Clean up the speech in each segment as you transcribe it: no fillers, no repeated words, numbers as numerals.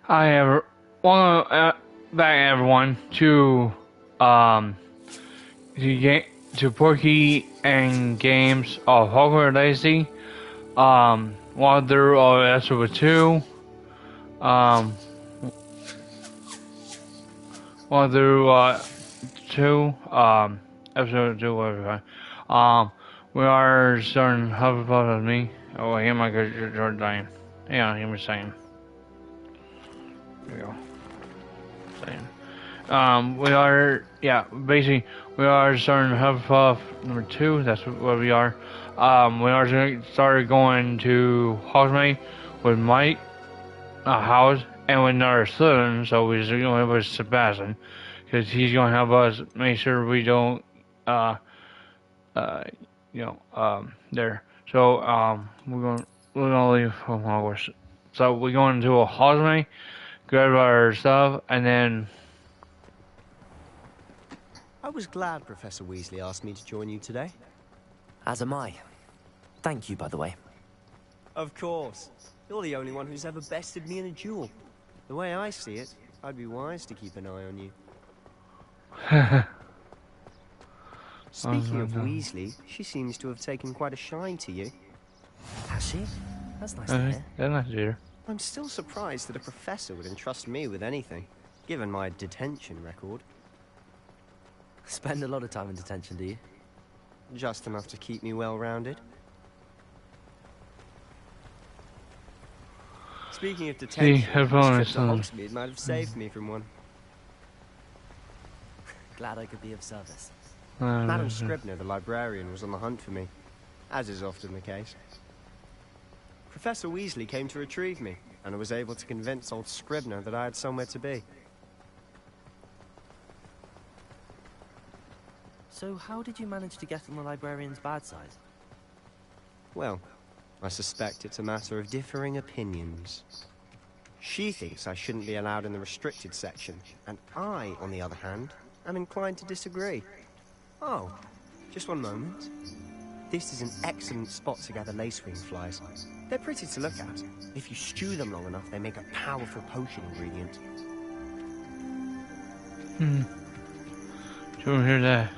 I have welcome back everyone to Portkey and Games of Hogwarts Legacy. Walk through episode 2. Walk through 2. Episode 2. Whatever. We are starting Hufflepuff with me. Oh, I hear my good George dying. Yeah, hear me saying. There we go. Basically, we are starting Hufflepuff number 2, that's what we are. We are started going to Hogsmade with Mike, Howard, and with another Slytherin, so we're going to have Sebastian, because he's going to help us make sure we don't, there. So, we're going to leave from Hogwarts. So, we're going to a Hogsmade, grab our stuff, and then... I was glad Professor Weasley asked me to join you today. As am I. Thank you, by the way. Of course. You're the only one who's ever bested me in a duel. The way I see it, I'd be wise to keep an eye on you. Speaking of Weasley, she seems to have taken quite a shine to you. Has she? That's nice to hear. That's nice to hear. I'm still surprised that a professor would entrust me with anything, given my detention record. Spend a lot of time in detention, do you? Just enough to keep me well-rounded. Speaking of detention, this trip to Hogsmade might have saved me from one. Glad I could be of service. Madam Scribner, the librarian, was on the hunt for me, as is often the case. Professor Weasley came to retrieve me, and I was able to convince old Scribner that I had somewhere to be. So how did you manage to get on the librarian's bad side? Well, I suspect it's a matter of differing opinions. She thinks I shouldn't be allowed in the restricted section, and I, on the other hand, am inclined to disagree. Oh, just one moment. This is an excellent spot to gather lacewing flies. They're pretty to look at. If you stew them long enough, they make a powerful potion ingredient. Don't hear that.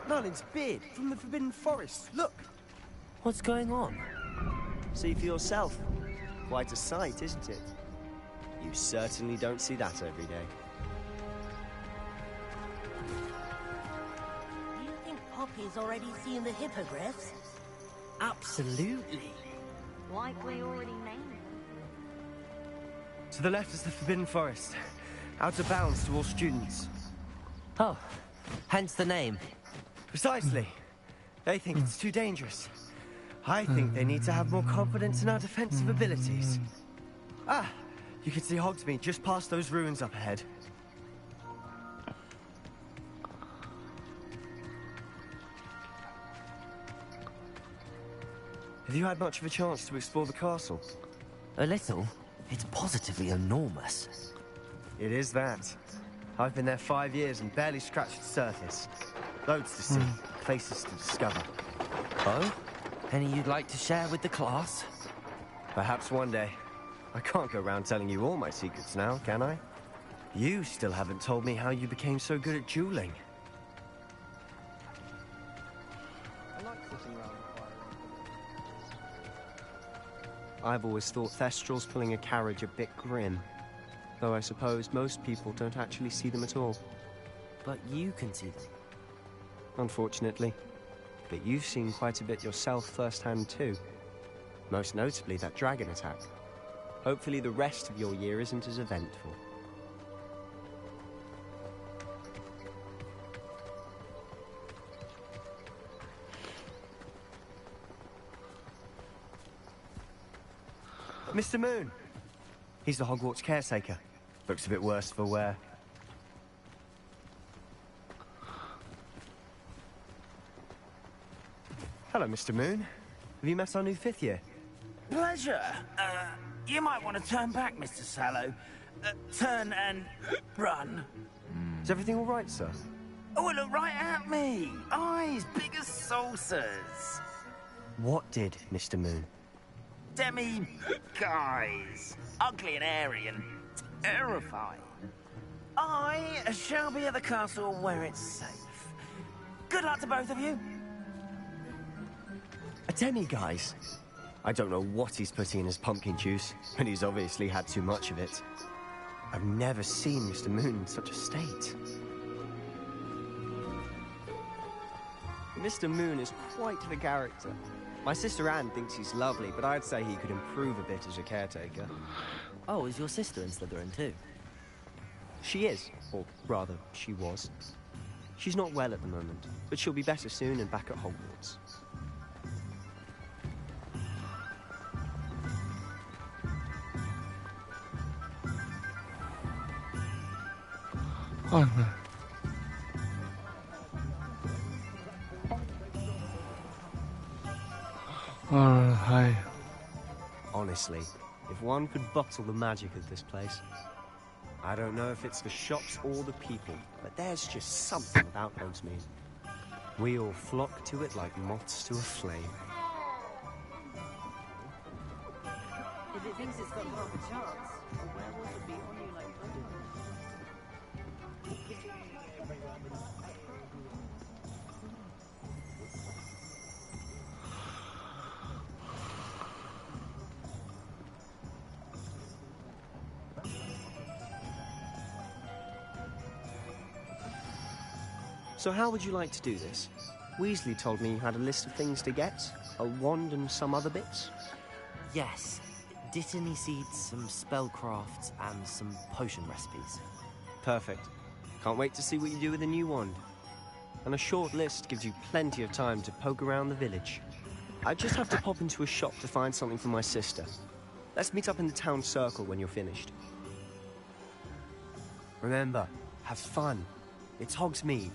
Merlin's beard from the Forbidden Forest. Look! What's going on? See for yourself. Quite a sight, isn't it? You certainly don't see that every day. You think Poppy's already seen the hippogriffs? Absolutely. Likely already named them. To the left is the Forbidden Forest. Out of bounds to all students. Oh, hence the name. Precisely. They think it's too dangerous. I think they need to have more confidence in our defensive abilities. Ah, you can see Hogsmeade just past those ruins up ahead. Have you had much of a chance to explore the castle? A little. It's positively enormous. It is that. I've been there 5 years and barely scratched the surface. Loads to see, places to discover. Oh? Any you'd like to share with the class? Perhaps one day. I can't go around telling you all my secrets now, can I? You still haven't told me how you became so good at dueling. I like sitting around the fire. I've always thought Thestrals pulling a carriage a bit grim. Though I suppose most people don't actually see them at all. But you can see them. Unfortunately. But you've seen quite a bit yourself firsthand too. Most notably that dragon attack. Hopefully the rest of your year isn't as eventful. Mr. Moon! He's the Hogwarts caretaker. Looks a bit worse for wear. Hello, Mr. Moon. Have you met our new 5th year? Pleasure. You might want to turn back, Mr. Sallow. Turn and run. Is everything all right, sir? Oh, look right at me. Eyes big as saucers. What did, Mr. Moon? Guys, ugly and airy and terrifying. I shall be at the castle where it's safe. Good luck to both of you. A demi-guise? I don't know what he's putting in his pumpkin juice, but he's obviously had too much of it. I've never seen Mr. Moon in such a state. Mr. Moon is quite the character. My sister Anne thinks he's lovely, but I'd say he could improve a bit as a caretaker. Oh, is your sister in Slytherin too? She is, or rather, she was. She's not well at the moment, but she'll be better soon and back at Hogwarts. Oh, hi. Honestly, if one could bottle the magic of this place. I don't know if it's the shops or the people, but there's just something about Hogsmade. We all flock to it like moths to a flame. If it thinks it's got half a chance, a werewolf would be on you like butter. So how would you like to do this? Weasley told me you had a list of things to get, a wand and some other bits. Yes. Dittany seeds, some spellcrafts, and some potion recipes. Perfect. Can't wait to see what you do with the new wand. And a short list gives you plenty of time to poke around the village. I just have to pop into a shop to find something for my sister. Let's meet up in the town circle when you're finished. Remember, have fun. It's Hogsmeade.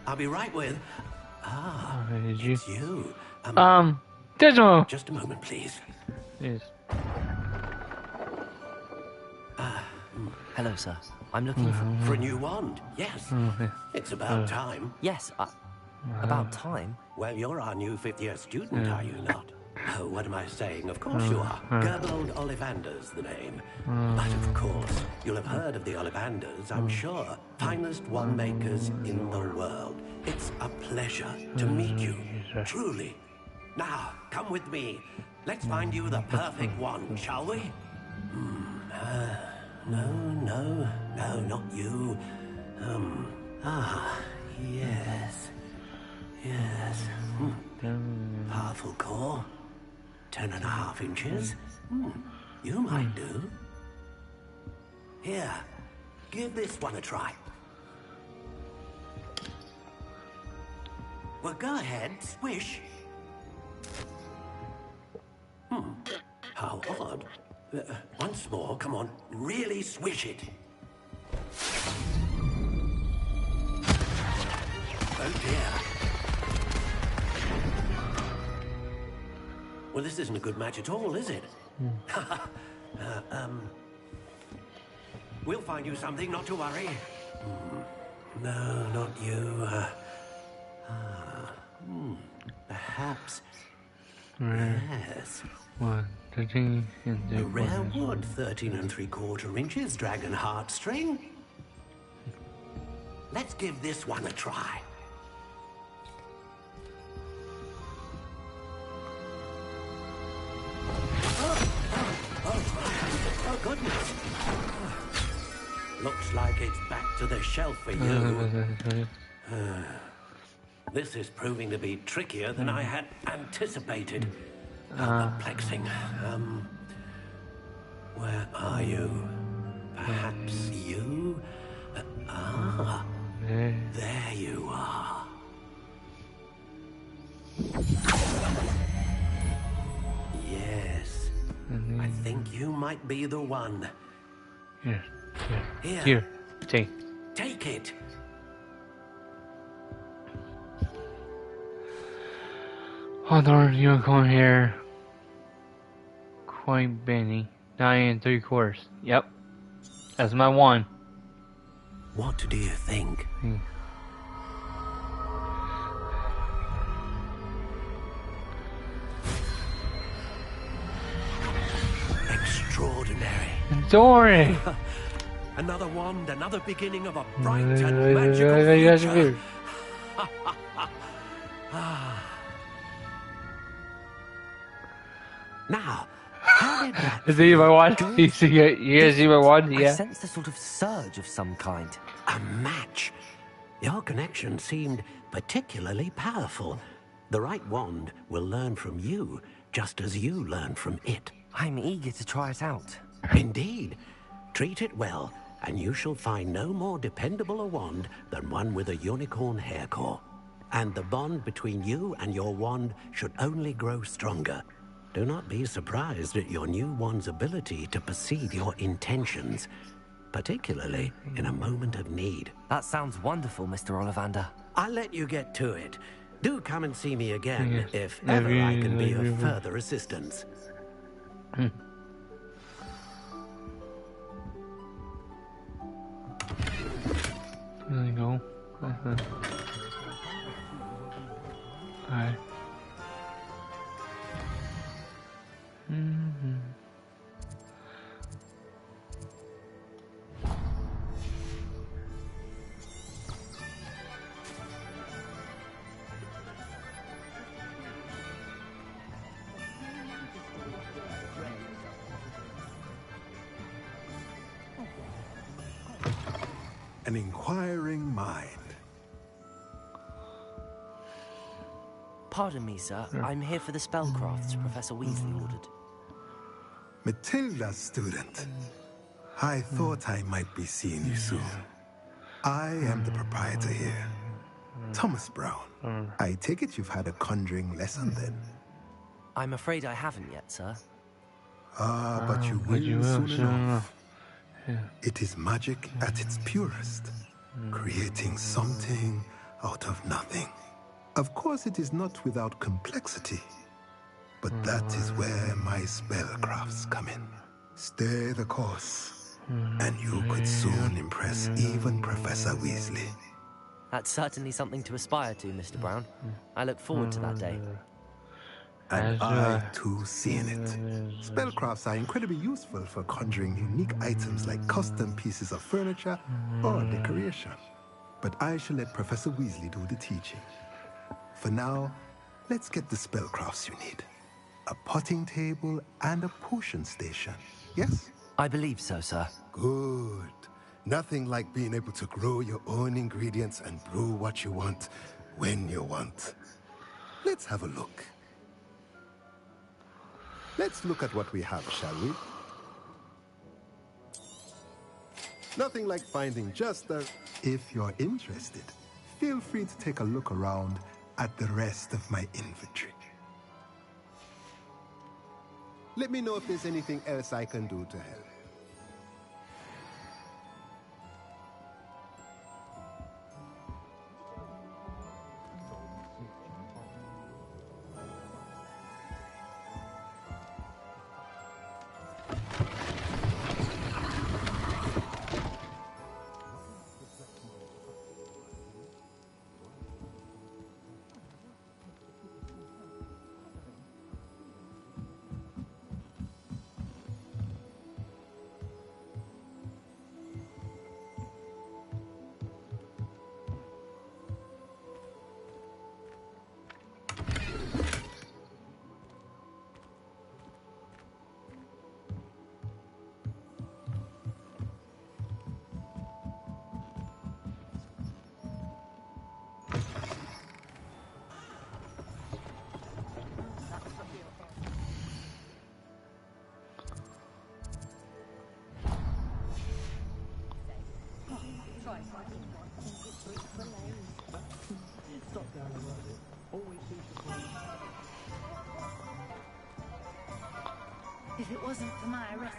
I'll be right with... Ah, Did you? it's you. Dismal. Just a moment, please. Yes. Hello, sir. I'm looking For a new wand, yes. It's about time. Yes, about time. Well, you're our new fifth-year student, are you not? Oh, what am I saying? Of course you are. Gerbold Ollivander's the name. But of course, you'll have heard of the Ollivanders, I'm sure. Finest wand makers in the world. It's a pleasure to meet you, truly. Now, come with me. Let's find you the perfect wand, shall we? No, not you. Yes. Powerful core. 10.5 inches. You might do. Here, give this one a try. Well, go ahead, swish. How odd. Once more, come on, really swish it. Oh dear. Well, this isn't a good match at all, is it? We'll find you something, not to worry. No, not you. Perhaps. Yes. One, 13, A rare wood, 13 3/4 inches, dragon heartstring. Let's give this one a try. Oh, goodness. Looks like it's back to the shelf for you. This is proving to be trickier than I had anticipated. How perplexing. Where are you? Perhaps you... there you are. Yes, I think you might be the one. Here, take. Take it. Hawthorne unicorn hair. Quite Benny. 9 3/4. Yep. That's my one. What do you think? Extraordinary. Dory! Another wand, another beginning of a bright and magical future. Now, how did that Is he my one? You see it? You guys see my one? I Yeah. sensed a sort of surge of some kind. A match. Your connection seemed particularly powerful. The right wand will learn from you, just as you learn from it. I'm eager to try it out. Indeed. Treat it well, and you shall find no more dependable a wand than one with a unicorn hair core. And the bond between you and your wand should only grow stronger. Do not be surprised at your new wand's ability to perceive your intentions, particularly in a moment of need. That sounds wonderful, Mr. Ollivander. I'll let you get to it. Do come and see me again if ever I can be of further assistance. There you go. Alright. An inquiring mind. Pardon me, sir. I'm here for the spellcrafts Professor Weasley ordered. Matilda's student. I thought I might be seeing you soon. I am the proprietor here, Thomas Brown. I take it you've had a conjuring lesson then? I'm afraid I haven't yet, sir. Ah, but you will soon enough. It is magic at its purest, creating something out of nothing. Of course, it is not without complexity, but that is where my spellcrafts come in. Stay the course, and you could soon impress even Professor Weasley. That's certainly something to aspire to, Mr. Brown. I look forward to that day. And I, too, see in it. Spellcrafts are incredibly useful for conjuring unique items like custom pieces of furniture or decoration. But I shall let Professor Weasley do the teaching. For now, let's get the spellcrafts you need. A potting table and a potion station, yes? I believe so, sir. Good. Nothing like being able to grow your own ingredients and brew what you want when you want. Let's have a look. Let's look at what we have, shall we? Nothing like finding just a... If you're interested, feel free to take a look around at the rest of my inventory. Let me know if there's anything else I can do to help. If it wasn't for my respite.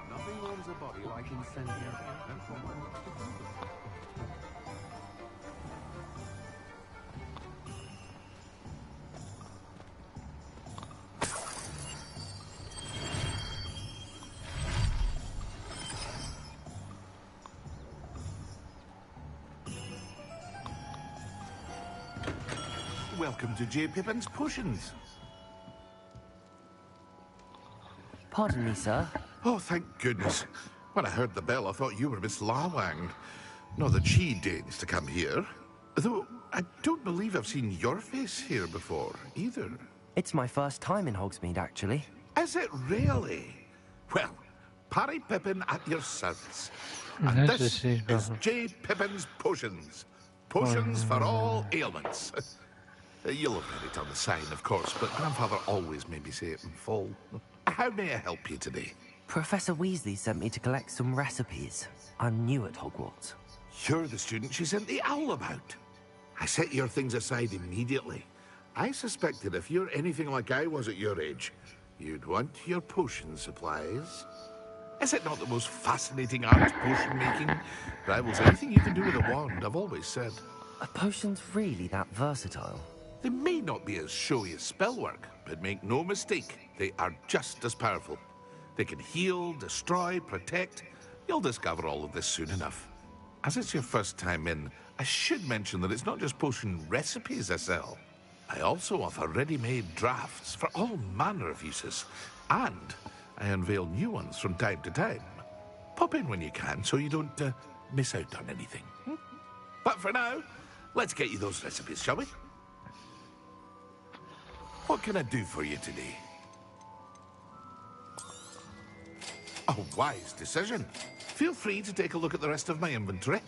Nothing warms a body like incendiary. Welcome to J. Pippin's Potions. Pardon me, sir. Oh, thank goodness. When I heard the bell, I thought you were Miss Lawang. Not that she deigns to come here. Though, I don't believe I've seen your face here before, either. It's my first time in Hogsmeade, actually. Is it really? Well, Parry Pippin at your service. And this is J. Pippin's Potions. Potions for all ailments. You'll have read it on the sign, of course, but Grandfather always made me say it in full. How may I help you today? Professor Weasley sent me to collect some recipes. I'm new at Hogwarts. You're the student she sent the owl about. I set your things aside immediately. I suspected if you're anything like I was at your age, you'd want your potion supplies. Is it not the most fascinating art, potion making? Rivals anything you can do with a wand, I've always said. Are potions really that versatile? They may not be as showy as spellwork, but make no mistake, they are just as powerful. They can heal, destroy, protect. You'll discover all of this soon enough. As it's your first time in, I should mention that it's not just potion recipes I sell. I also offer ready-made drafts for all manner of uses, and I unveil new ones from time to time. Pop in when you can so you don't miss out on anything. But for now, let's get you those recipes, shall we? What can I do for you today? A wise decision. Feel free to take a look at the rest of my inventory,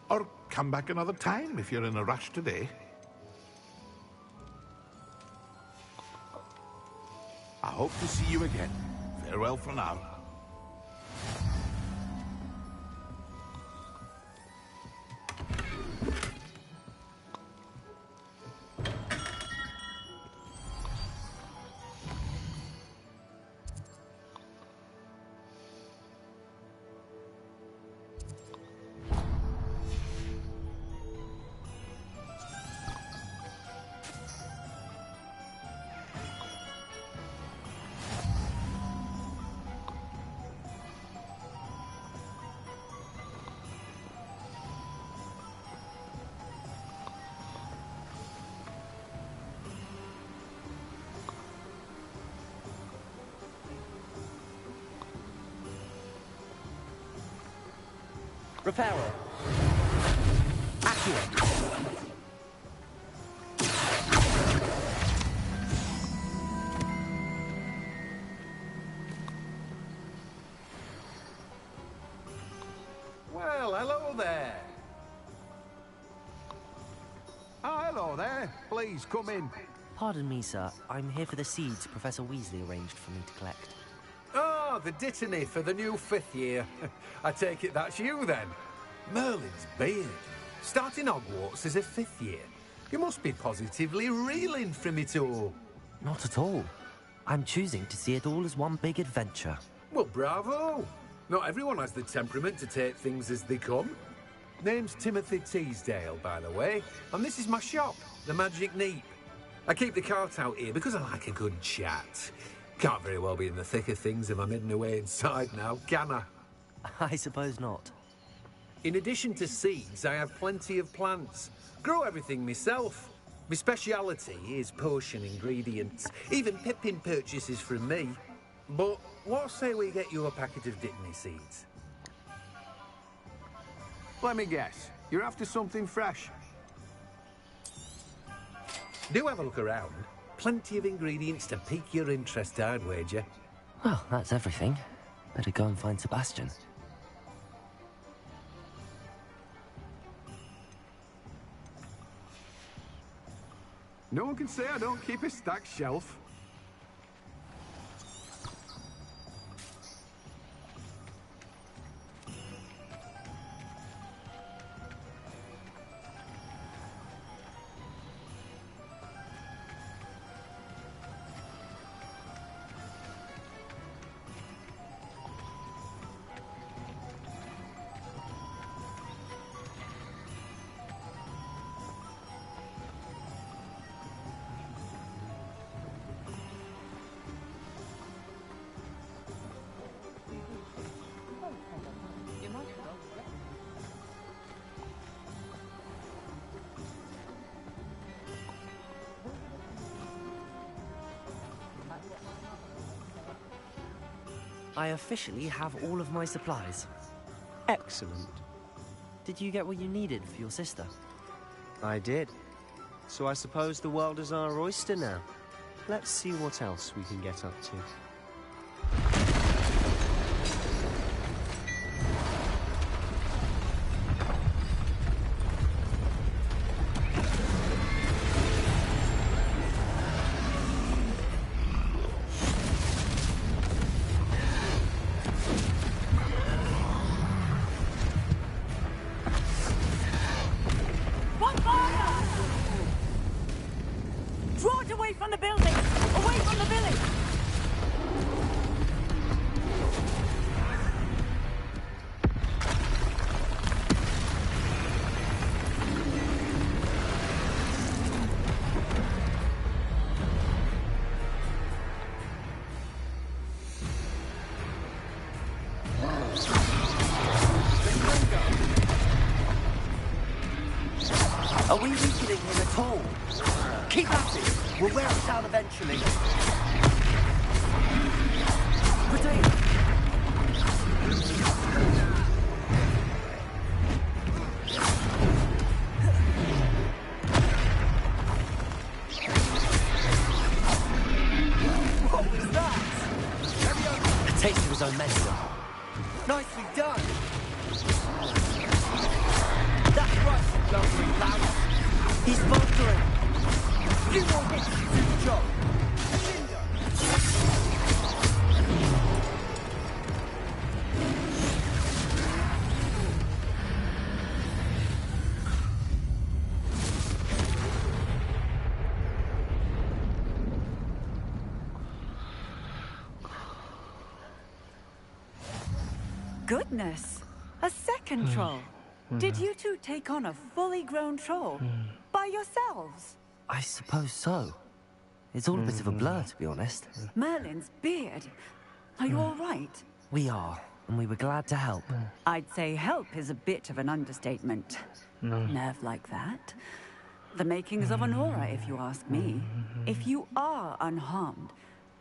or come back another time if you're in a rush today. I hope to see you again. Farewell for now. Reparo. Accurate. Well, hello there. Oh, hello there. Please, come in. Pardon me, sir. I'm here for the seeds Professor Weasley arranged for me to collect. Oh, the dittany for the new 5th year. I take it that's you, then. Merlin's beard. Starting Hogwarts as a 5th year. You must be positively reeling from it all. Not at all. I'm choosing to see it all as one big adventure. Well, bravo. Not everyone has the temperament to take things as they come. Name's Timothy Teasdale, by the way, and this is my shop, the Magic Neep. I keep the cart out here because I like a good chat. Can't very well be in the thick of things if I'm hidden away inside now, can I? I suppose not. In addition to seeds, I have plenty of plants. Grow everything myself. My speciality is potion ingredients. Even Pippin purchases from me. But what say we get you a packet of dittany seeds? Let me guess. You're after something fresh. Do have a look around. Plenty of ingredients to pique your interest, I'd wager. Well, that's everything. Better go and find Sebastian. No one can say I don't keep a stacked shelf. I officially have all of my supplies. Excellent. Did you get what you needed for your sister? I did. So I suppose the world is our oyster now. Let's see what else we can get up to. Draw it away from the building! Away from the village! Are we weakening him at all? Keep at it! We'll wear it down eventually. Potato! What was that? A taste of his own medicine. Nicely done! That's right, you lumbering clown. He's faltering. Few more hits to do the job. Goodness! A second troll. Did you two take on a fully grown troll? By yourselves? I suppose so. It's all a bit of a blur, to be honest. Merlin's beard. Are you all right? We are, and we were glad to help. I'd say help is a bit of an understatement. Nerve like that. The makings of an aura, if you ask me. If you are unharmed,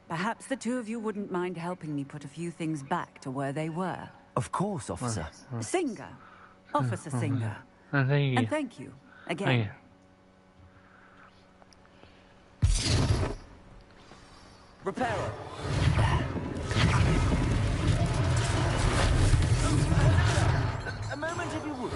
perhaps the two of you wouldn't mind helping me put a few things back to where they were. Of course, officer. Singer. Officer Singer. Thank you. And thank you, again. Repairer. A moment if you would.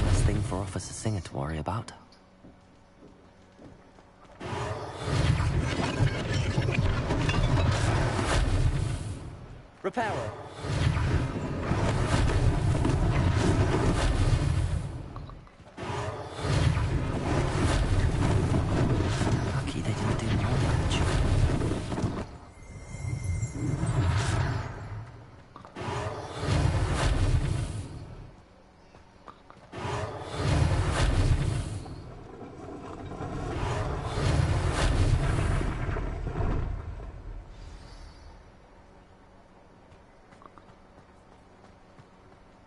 Last thing for Officer Singer to worry about. Repairer. Lucky they didn't do more damage.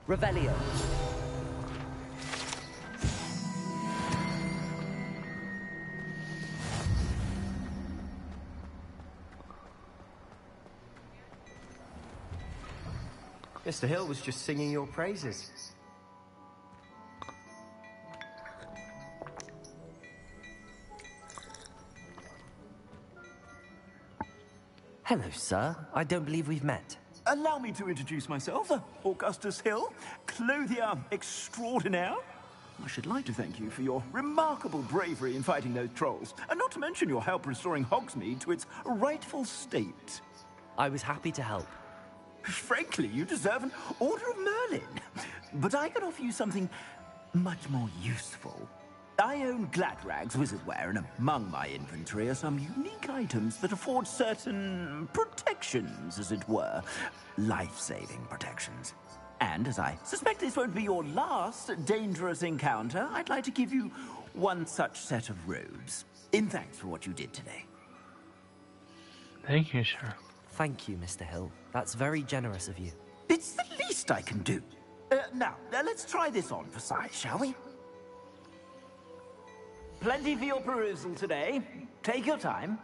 Revelio. Mr. Hill was just singing your praises. Hello, sir. I don't believe we've met. Allow me to introduce myself, Augustus Hill, clothier extraordinaire. I should like to thank you for your remarkable bravery in fighting those trolls, and not to mention your help restoring Hogsmeade to its rightful state. I was happy to help. Frankly, you deserve an Order of Merlin. But I can offer you something much more useful. I own Gladrag's wizardware, and among my inventory are some unique items that afford certain protections, as it were. Life-saving protections. And as I suspect this won't be your last dangerous encounter, I'd like to give you one such set of robes, in thanks for what you did today. Thank you, sir. Thank you, Mr. Hill. That's very generous of you. It's the least I can do. Now, let's try this on for size, shall we? Plenty for your perusal today. Take your time.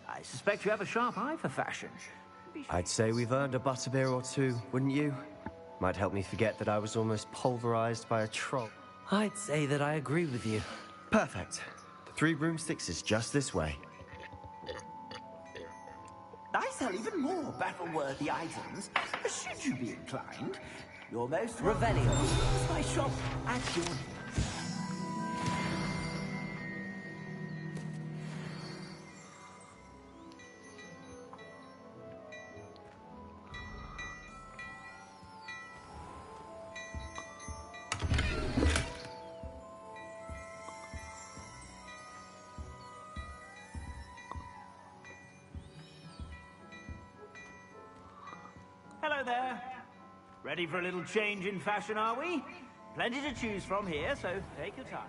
I suspect you have a sharp eye for fashion. I'd say we've earned a butterbeer or two, wouldn't you? Might help me forget that I was almost pulverized by a troll. I'd say that I agree with you. Perfect. The 3 broomsticks is just this way. I sell even more battle-worthy items, should you be inclined. Your most Revelio. It's my shop at your door. Hello there. Ready for a little change in fashion, are we? Plenty to choose from here, so take your time.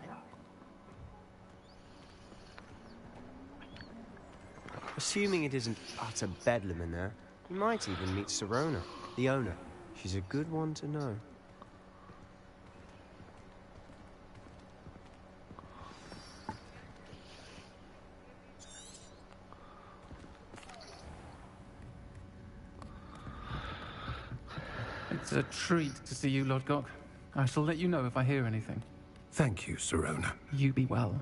Assuming it isn't utter bedlam in there, you might even meet Sirona, the owner. She's a good one to know. It's a treat to see you, Lodgok. I shall let you know if I hear anything. Thank you, Sirona. You be well.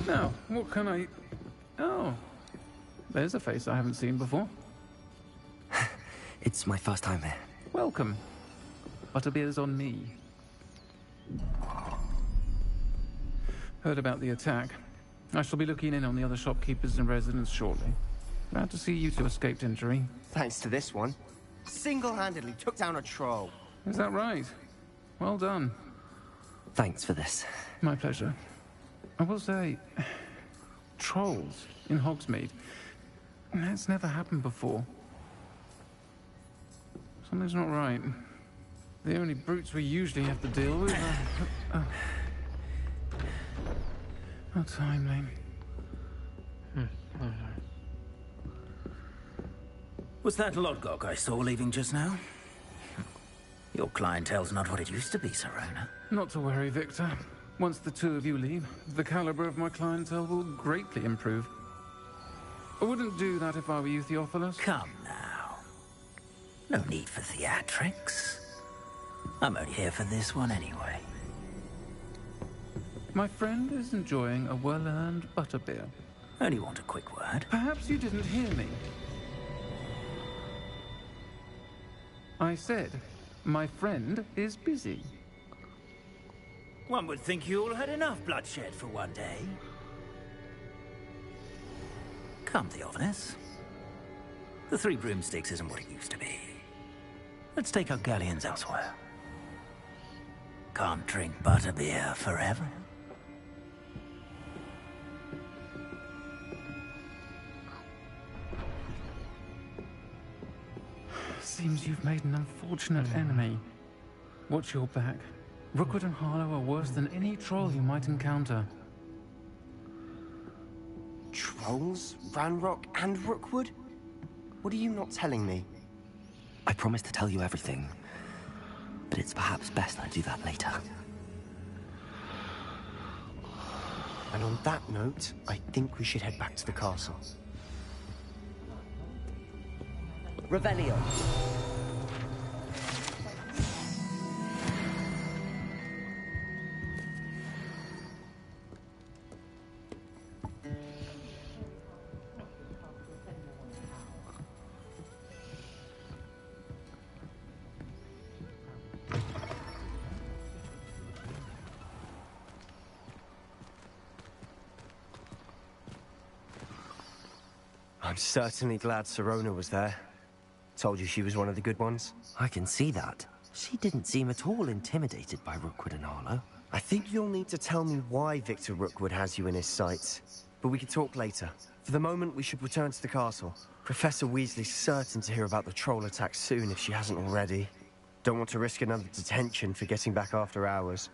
Now, what can I... Oh, there's a face I haven't seen before. It's my first time here. Welcome. Butterbeer's on me. Heard about the attack. I shall be looking in on the other shopkeepers and residents shortly. Glad to see you two escaped injury. Thanks to this one. Single-handedly took down a troll. Is that right? Well done. Thanks for this. My pleasure. I will say, trolls in Hogsmeade. That's never happened before. Something's not right. The only brutes we usually have to deal with are... How timely. Was that Lodgok I saw leaving just now? Your clientele's not what it used to be, Sirona. Not to worry, Victor. Once the two of you leave, the caliber of my clientele will greatly improve. I wouldn't do that if I were you, Theophilus. Come now. No need for theatrics. I'm only here for this one anyway. My friend is enjoying a well-earned butterbeer. Only want a quick word. Perhaps you didn't hear me. I said, my friend is busy. One would think you all had enough bloodshed for one day. Come, Theophilus. The Three Broomsticks isn't what it used to be. Let's take our galleons elsewhere. Can't drink butterbeer forever. Seems you've made an unfortunate enemy. Watch your back. Rookwood and Harlow are worse than any troll you might encounter. Trolls? Ranrock and Rookwood? What are you not telling me? I promised to tell you everything, but it's perhaps best I do that later. And on that note, I think we should head back to the castle. Revelio. I'm certainly glad Sirona was there. Told you she was one of the good ones. I can see that. She didn't seem at all intimidated by Rookwood and Harlow. I think you'll need to tell me why Victor Rookwood has you in his sights. But we can talk later. For the moment, we should return to the castle. Professor Weasley's certain to hear about the troll attack soon if she hasn't already. Don't want to risk another detention for getting back after hours.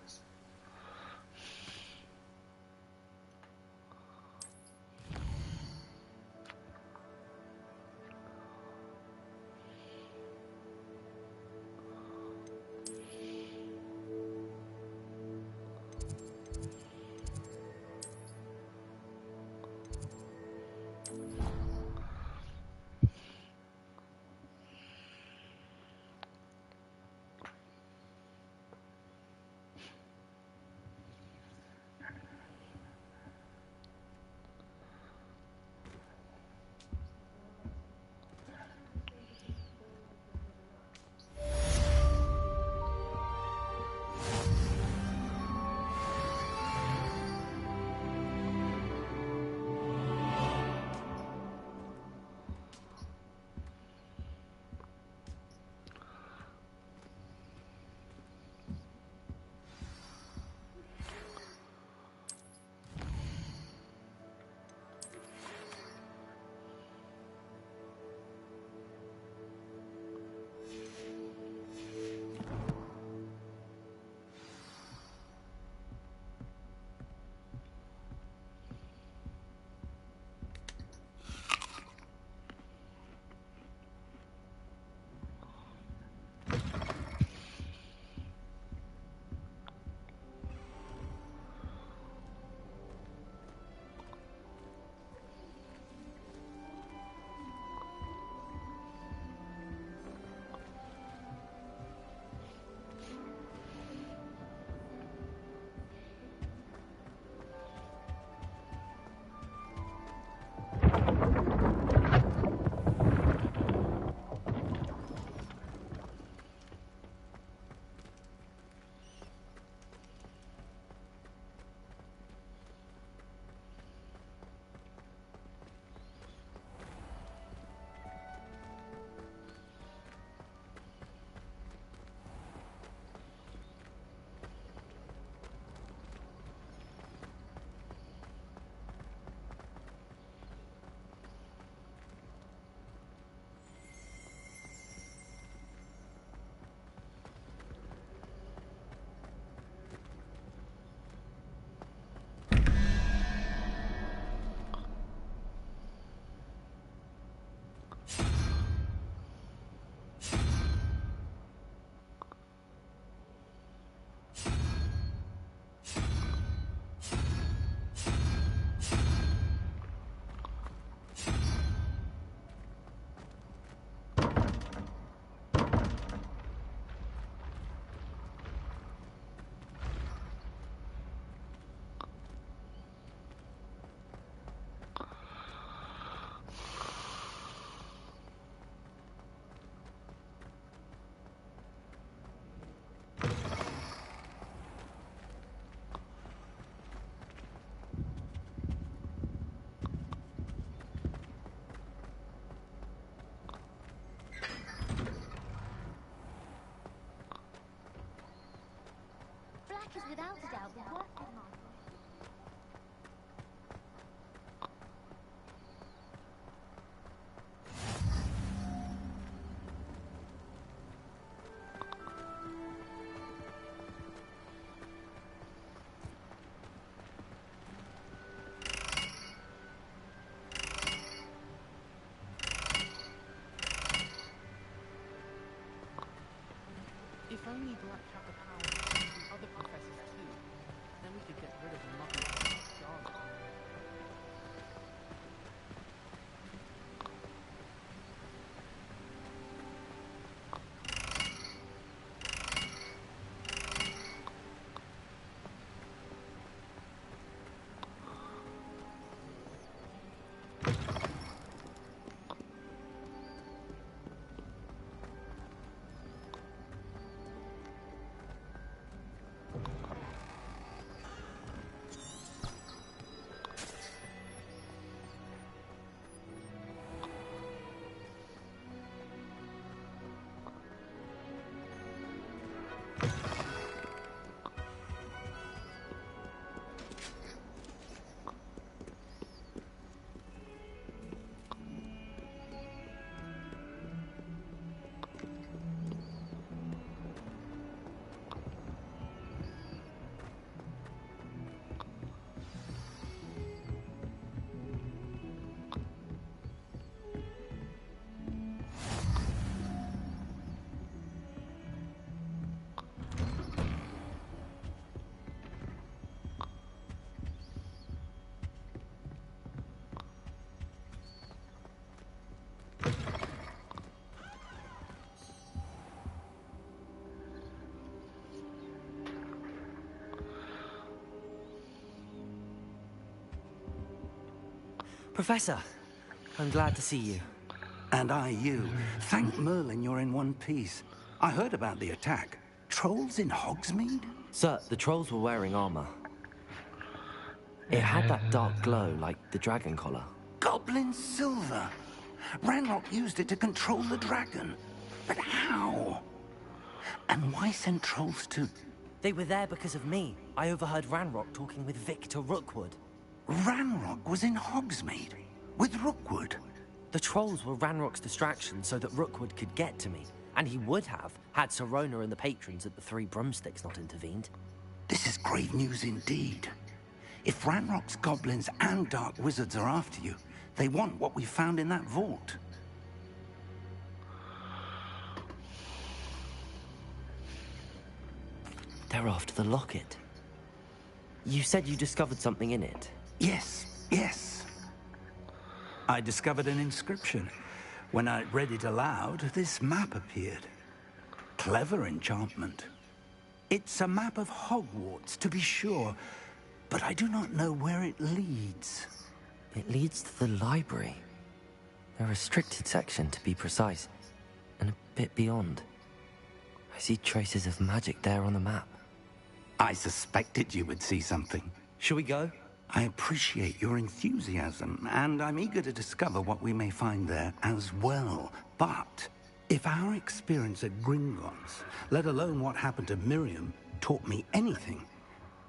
without a doubt the work of my... If only Black had the power to use the other professors too, then we could get rid of Muggles and Jarvis. Professor, I'm glad to see you. And I you. Thank Merlin you're in one piece. I heard about the attack. Trolls in Hogsmeade? Sir, the trolls were wearing armor. It had that dark glow like the dragon collar. Goblin silver! Ranrock used it to control the dragon. But how? And why send trolls to... They were there because of me. I overheard Ranrock talking with Victor Rookwood. Ranrock was in Hogsmeade? With Rookwood? The trolls were Ranrock's distraction so that Rookwood could get to me. And he would have, had Sirona and the patrons at the Three Broomsticks not intervened. This is grave news indeed. If Ranrock's goblins and dark wizards are after you, they want what we found in that vault. They're after the locket. You said you discovered something in it. Yes, yes. I discovered an inscription. When I read it aloud, this map appeared. Clever enchantment. It's a map of Hogwarts, to be sure, but I do not know where it leads. It leads to the library. A restricted section, to be precise, and a bit beyond. I see traces of magic there on the map. I suspected you would see something. Shall we go? I appreciate your enthusiasm, and I'm eager to discover what we may find there as well. But if our experience at Gringotts, let alone what happened to Miriam, taught me anything,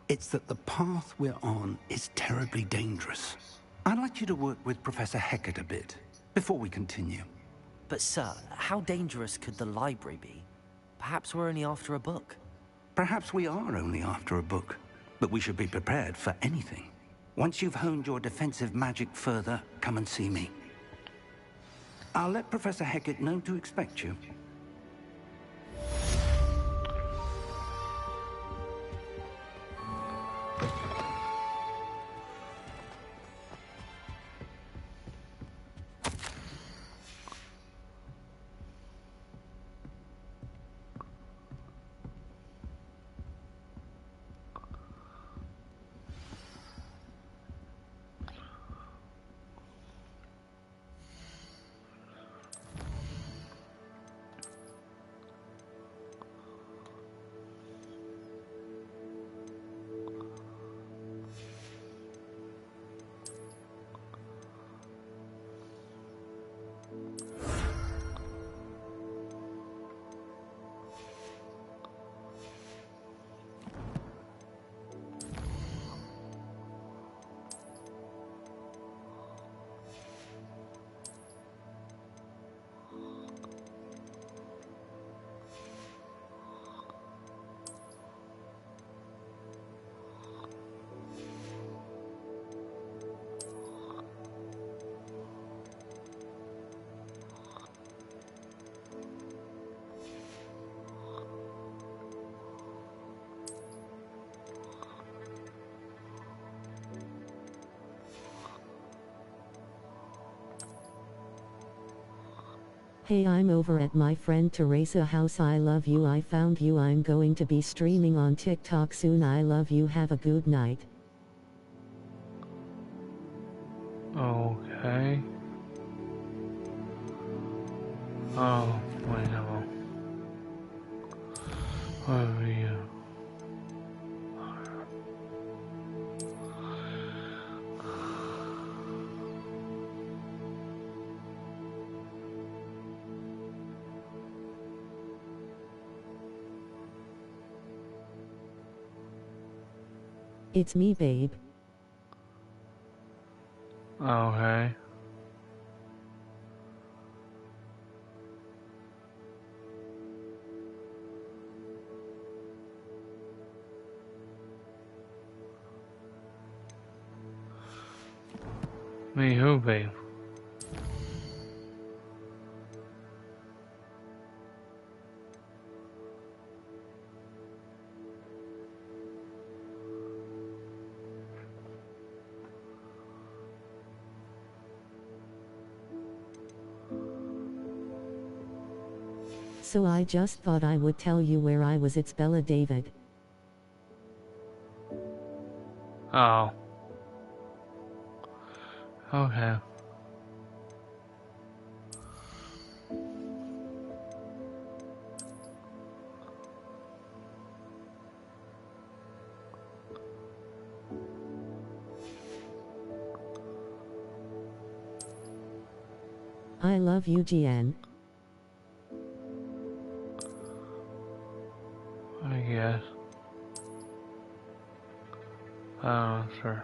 it's that the path we're on is terribly dangerous. I'd like you to work with Professor Hecat a bit, before we continue. But sir, how dangerous could the library be? Perhaps we're only after a book. Perhaps we are only after a book, but we should be prepared for anything. Once you've honed your defensive magic further, come and see me. I'll let Professor Hecat know to expect you. Hey, I'm over at my friend Teresa house. I love you. I found you. I'm going to be streaming on TikTok soon. I love you. Have a good night. Okay. Oh, wait a minute. What are you? It's me, babe. Okay. Me who, babe? So I just thought I would tell you where I was. It's Bella, David. Oh. Okay. I love you, GN. I guess. Oh, sure.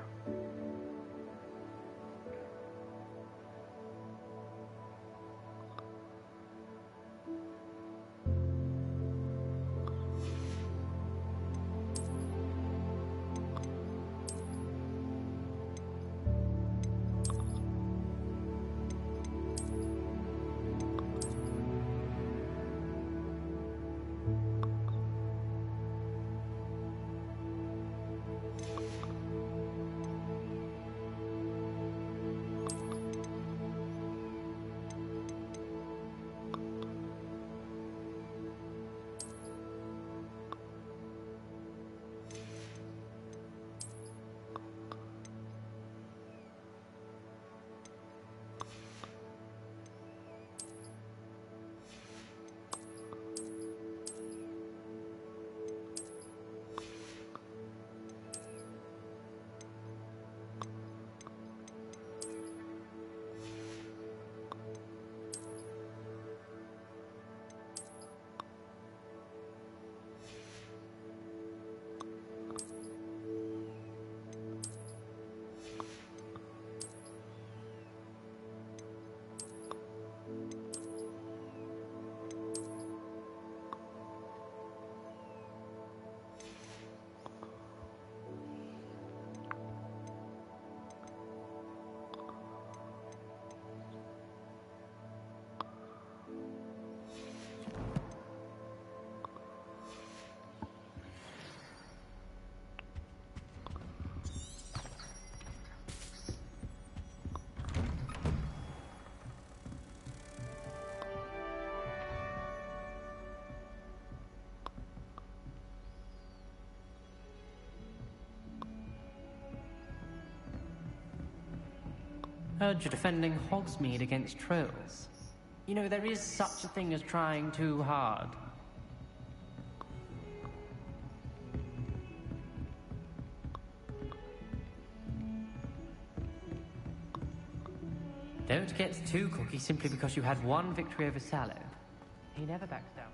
Heard you're defending Hogsmeade against trolls. You know, there is such a thing as trying too hard. Don't get too cocky simply because you had one victory over Sallow. He never backs down.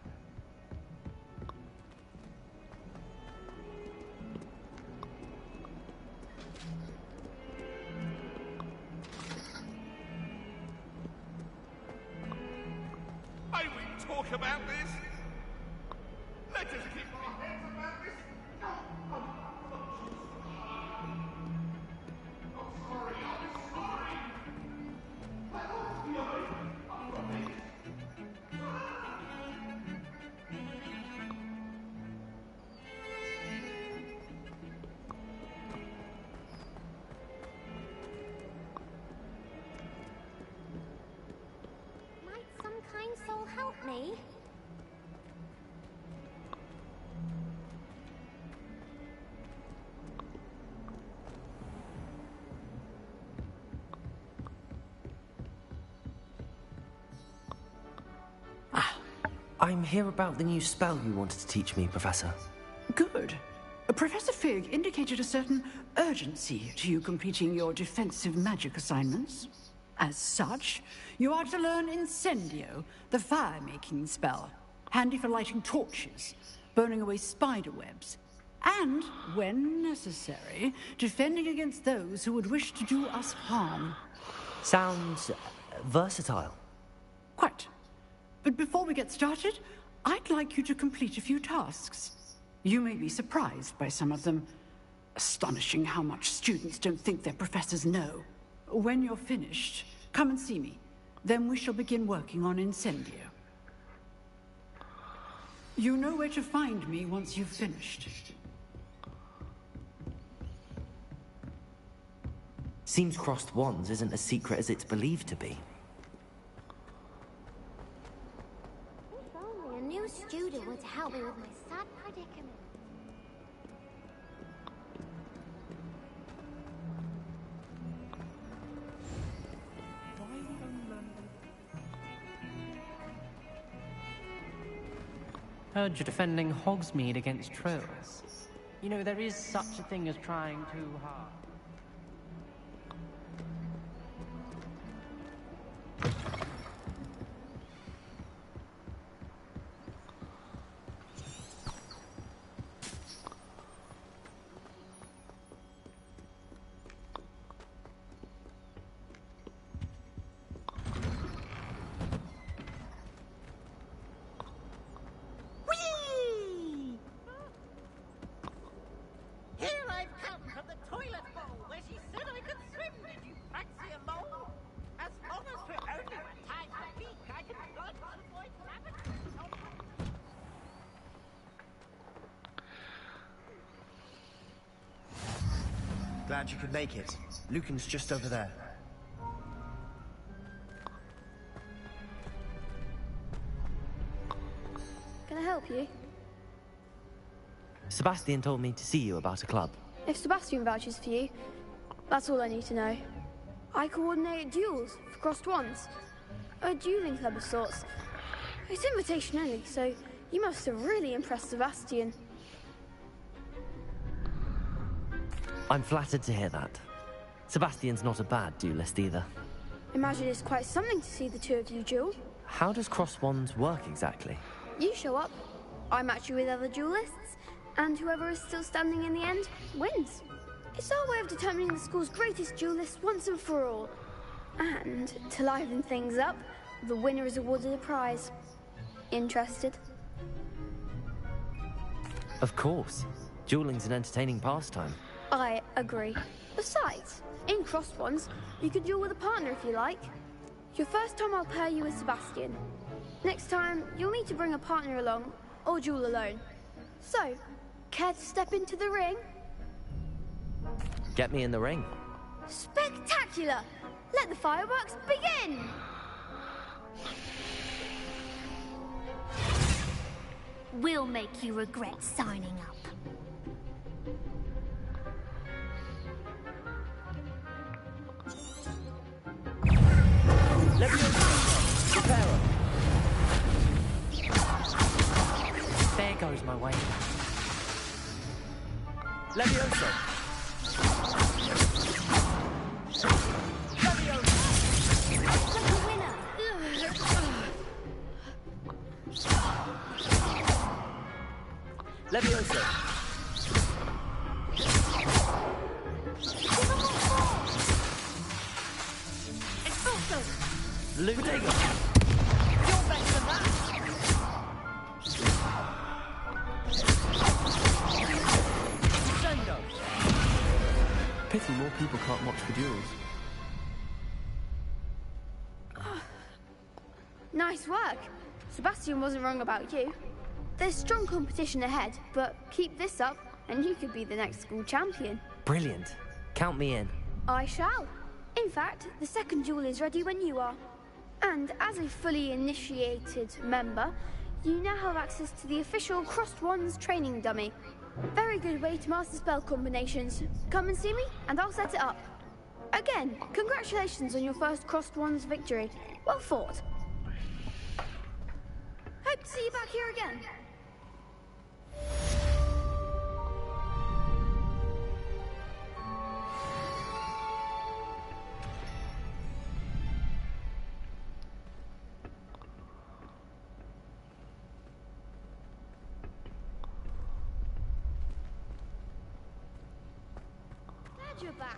I will talk about this. Let us keep our heads about this. Might some kind soul I'm here about the new spell you wanted to teach me, Professor. Good. Professor Fig indicated a certain urgency to you completing your defensive magic assignments. As such, you are to learn Incendio, the fire-making spell, handy for lighting torches, burning away spider webs, and, when necessary, defending against those who would wish to do us harm. Sounds versatile. Quite. But before we get started, I'd like you to complete a few tasks. You may be surprised by some of them. Astonishing how much students don't think their professors know. When you're finished, come and see me. Then we shall begin working on Incendio. You know where to find me once you've finished. Seems crossed wands isn't as secret as it's believed to be. If only a new student were to help me with my sad predicament. Heard you're defending Hogsmade against trolls. You know, there is such a thing as trying too hard. Glad you could make it. Lucan's just over there. Can I help you? Sebastian told me to see you about a club. If Sebastian vouches for you, that's all I need to know. I coordinate duels for crossed wands. A dueling club of sorts. It's invitation only, so you must have really impressed Sebastian. I'm flattered to hear that. Sebastian's not a bad duelist either. Imagine it's quite something to see the two of you duel. How does cross wands work exactly? You show up, I match you with other duelists, and whoever is still standing in the end wins. It's our way of determining the school's greatest duelist once and for all. And to liven things up, the winner is awarded a prize. Interested? Of course. Dueling's an entertaining pastime. I agree. Besides, in crossed wands, you could duel with a partner if you like. Your first time I'll pair you with Sebastian. Next time, you'll need to bring a partner along, or duel alone. So, care to step into the ring? Get me in the ring. Spectacular! Let the fireworks begin! We'll make you regret signing up. There goes my way. Levioso! Levioso! Lutego! You're better than that! Pity more people can't watch the duels. Nice work. Sebastian wasn't wrong about you. There's strong competition ahead, but keep this up and you could be the next school champion. Brilliant. Count me in. I shall. In fact, the second duel is ready when you are. And as a fully initiated member, you now have access to the official Crossed Wands training dummy. Very good way to master spell combinations. Come and see me, and I'll set it up. Again, congratulations on your first Crossed Wands victory. Well fought. Hope to see you back here again. Glad you're back.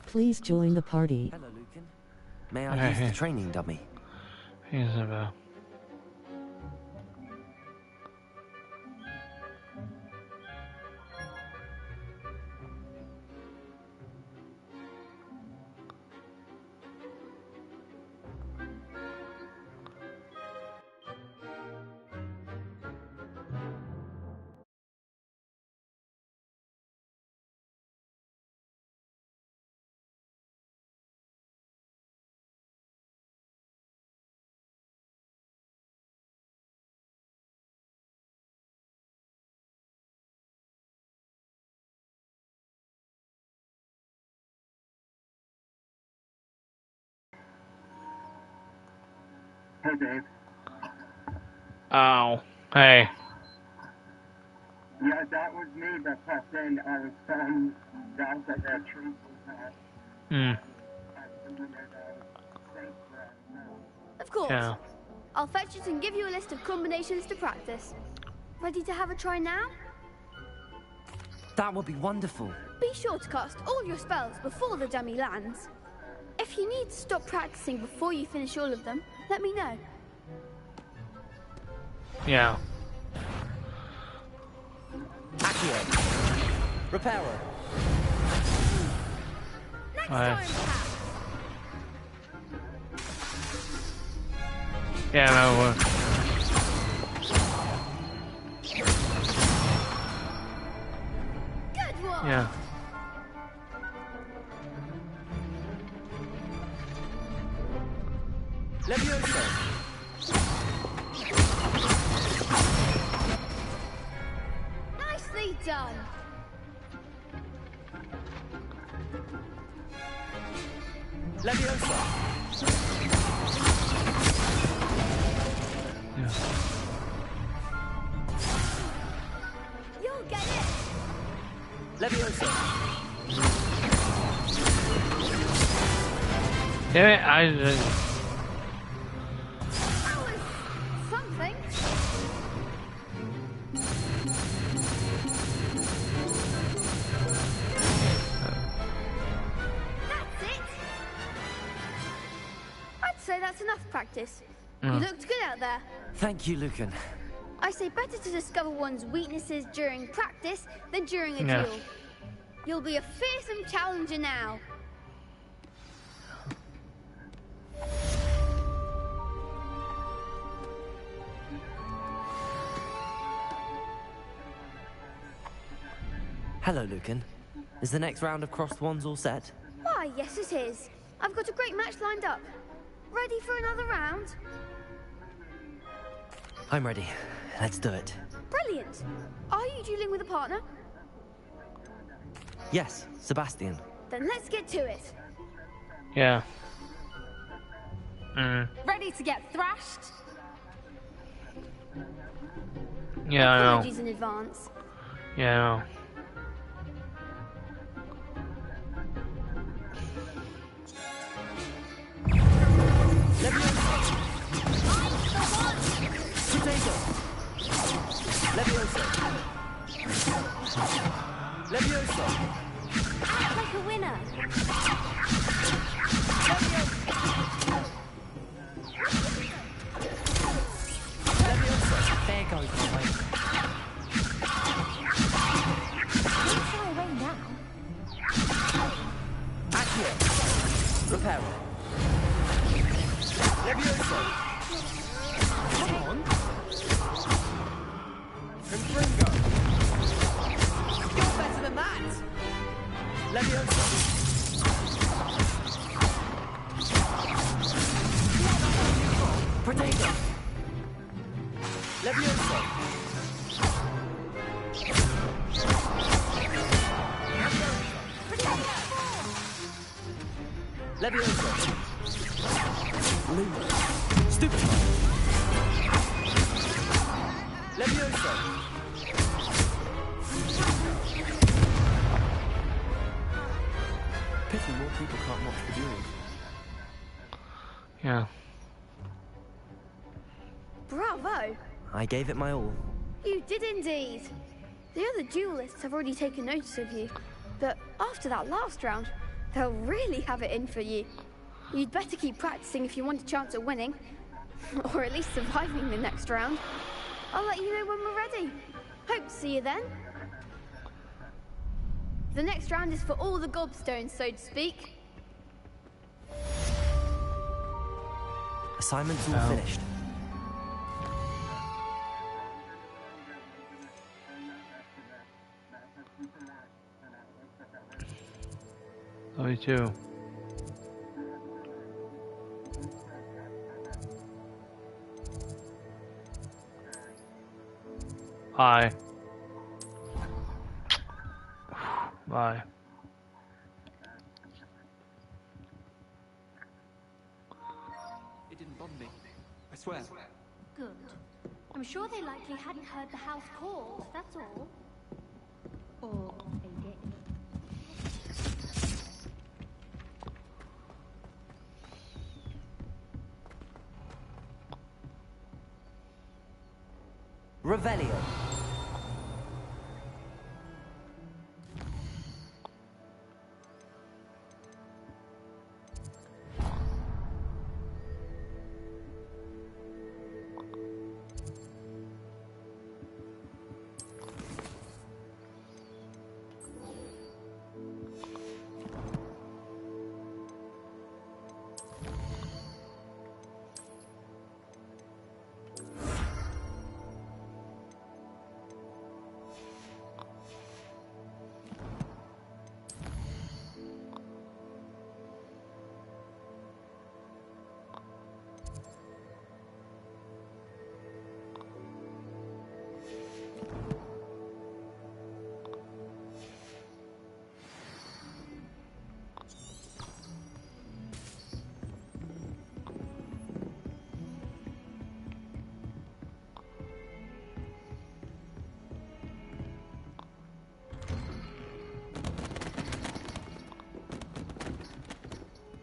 Please join the party. Hello, Lucan. May I use the training dummy? Here's about. Hey, Dave. Oh, hey. Yeah, that was me that popped in. I was that was like a tree. Of course. Yeah. I'll fetch it and give you a list of combinations to practice. Ready to have a try now? That would be wonderful. Be sure to cast all your spells before the dummy lands. If you need to stop practicing before you finish all of them, let me know. Yeah. Accio. Repairer. Next Alright. time, perhaps. Yeah, that would. Good one. Yeah. Levioso. Nicely done. Levioso. You'll get it. Levioso. Damn it, I That was something. That's it. I'd say that's enough practice. You looked good out there. Thank you, Lucan. I say better to discover one's weaknesses during practice than during a Yeah. duel. You'll be a fearsome challenger now. Hello, Lucan. Is the next round of crossed wands all set? Why, yes it is. I've got a great match lined up. Ready for another round? I'm ready. Let's do it. Brilliant. Are you dueling with a partner? Yes, Sebastian. Then let's get to it. yeah. Ready to get thrashed? Yeah, I know. Apologies in advance. Yeah, I know. Potato. Levioso. Levioso. Act like a winner. There goes my way. Don't shy away now. Accio. Repairer. Levioso. Come on. Confringo. You're better than that. Levioso. Potato. Levioso. Levioso. Luma. Stupid. Levioso. Pity more people can't watch the duels. Yeah. Bravo! I gave it my all. You did indeed. The other duelists have already taken notice of you, but after that last round, they'll really have it in for you. You'd better keep practicing if you want a chance at winning, or at least surviving the next round. I'll let you know when we're ready. Hope to see you then. The next round is for all the gobstones, so to speak. Assignment's all finished. Me too. Hi. Bye. It didn't bother me. I swear. Good. I'm sure they likely hadn't heard the house called, that's all. Or they did. Revelio.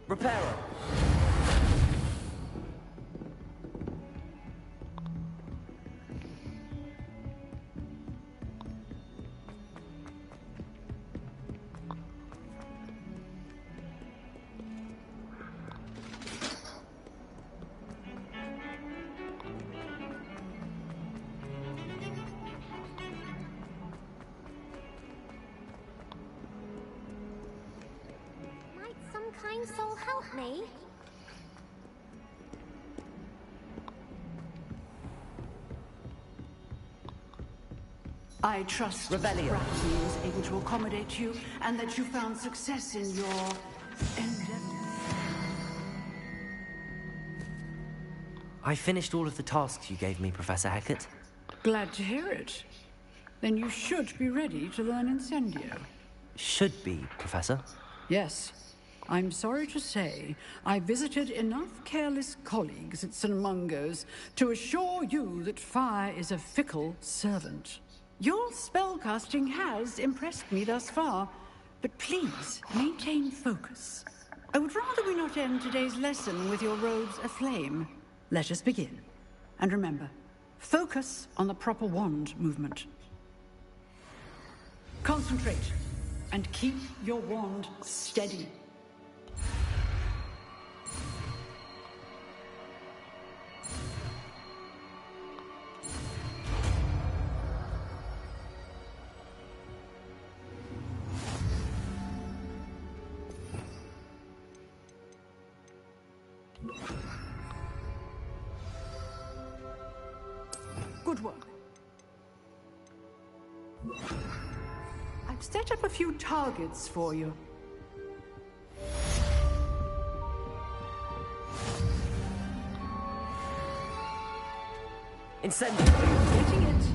Reparo. Might some kind soul help me? I trust Revelio. Bracky is able to accommodate you, and that you found success in your endeavor. I finished all of the tasks you gave me, Professor Hackett. Glad to hear it. Then you should be ready to learn Incendio. Should be, Professor. Yes. I'm sorry to say, I visited enough careless colleagues at St. Mungo's to assure you that fire is a fickle servant. Your spellcasting has impressed me thus far, but please maintain focus. I would rather we not end today's lesson with your robes aflame. Let us begin. And remember, focus on the proper wand movement. Concentrate, and keep your wand steady. Good work. I've set up a few targets for you. Incendio. Getting it.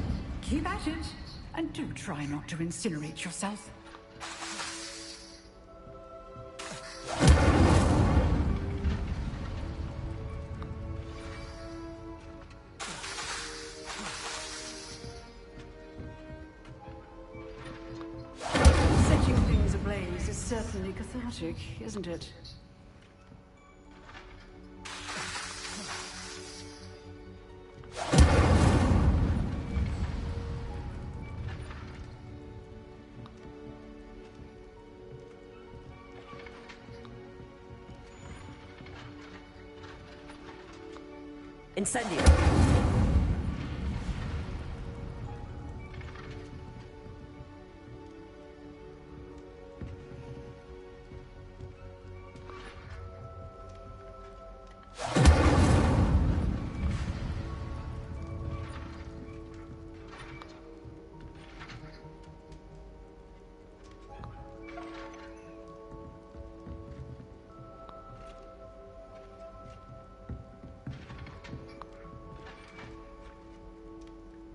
Keep at it. And do try not to incinerate yourself. attic, isn't it? Incendio!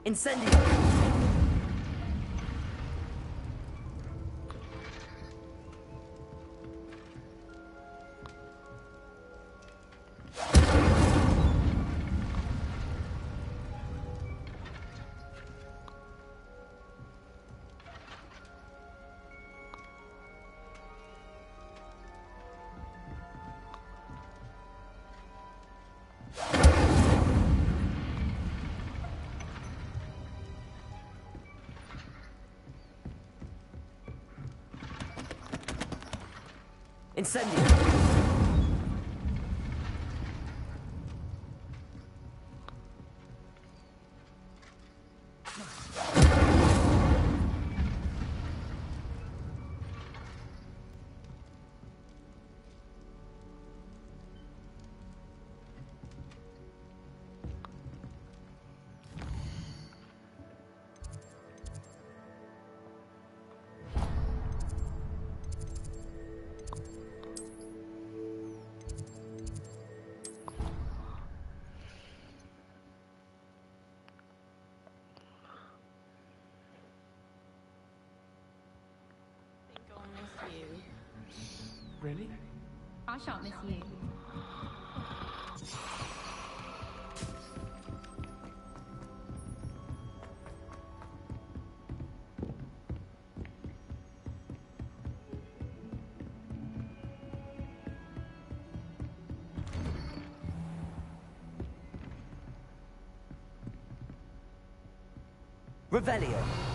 Incendio! Incendio! Really? I shan't miss you. Revelio!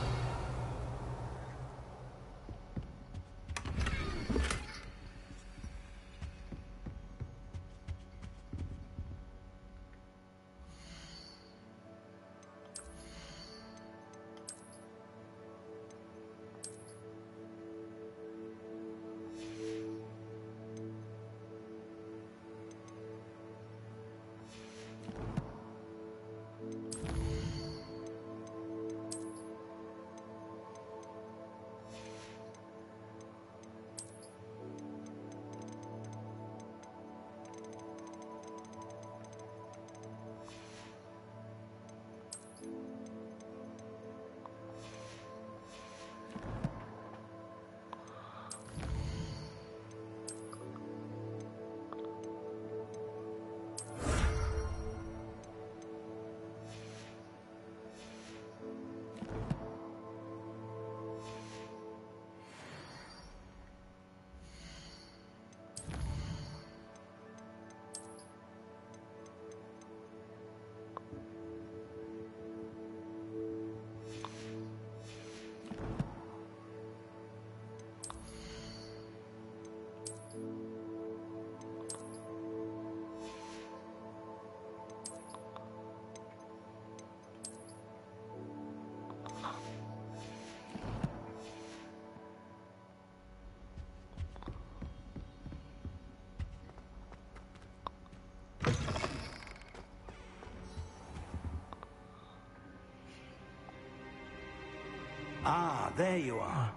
Ah, there you are.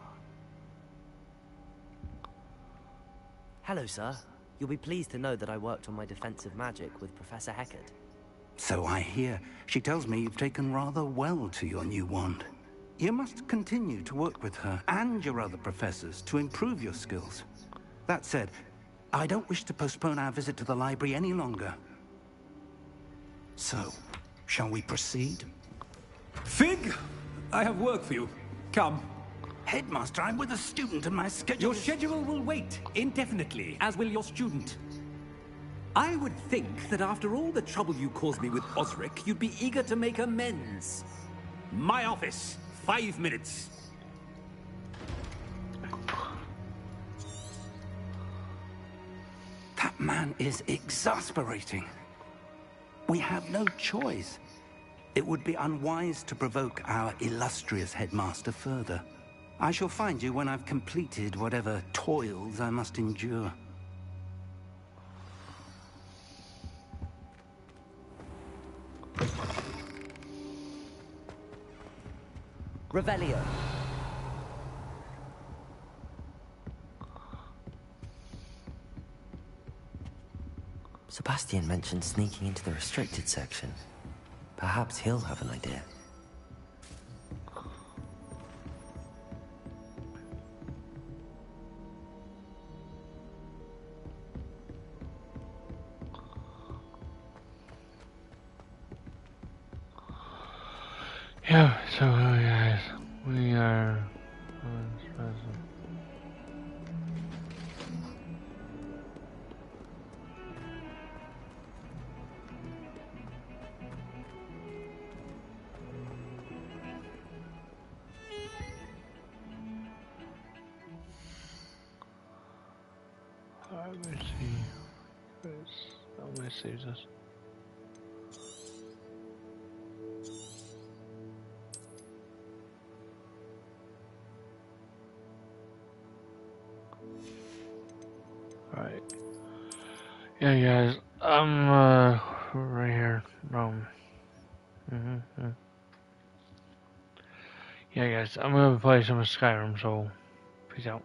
Hello, sir. You'll be pleased to know that I worked on my defensive magic with Professor Heckard. So I hear. She tells me you've taken rather well to your new wand. You must continue to work with her and your other professors to improve your skills. That said, I don't wish to postpone our visit to the library any longer. So, shall we proceed? Fig! I have work for you. Come. Headmaster, I'm with a student and my schedule... Your schedule will wait indefinitely, as will your student. I would think that after all the trouble you caused me with Osric, you'd be eager to make amends. My office, 5 minutes. That man is exasperating. We have no choice. It would be unwise to provoke our illustrious headmaster further. I shall find you when I've completed whatever toils I must endure. Revelio. Sebastian mentioned sneaking into the restricted section. Perhaps he'll have an idea. Yeah, so guys, we are let me see. I'm gonna save this. Alright. Yeah, guys, I'm right here. Yeah, guys, I'm gonna play some Skyrim, so peace out.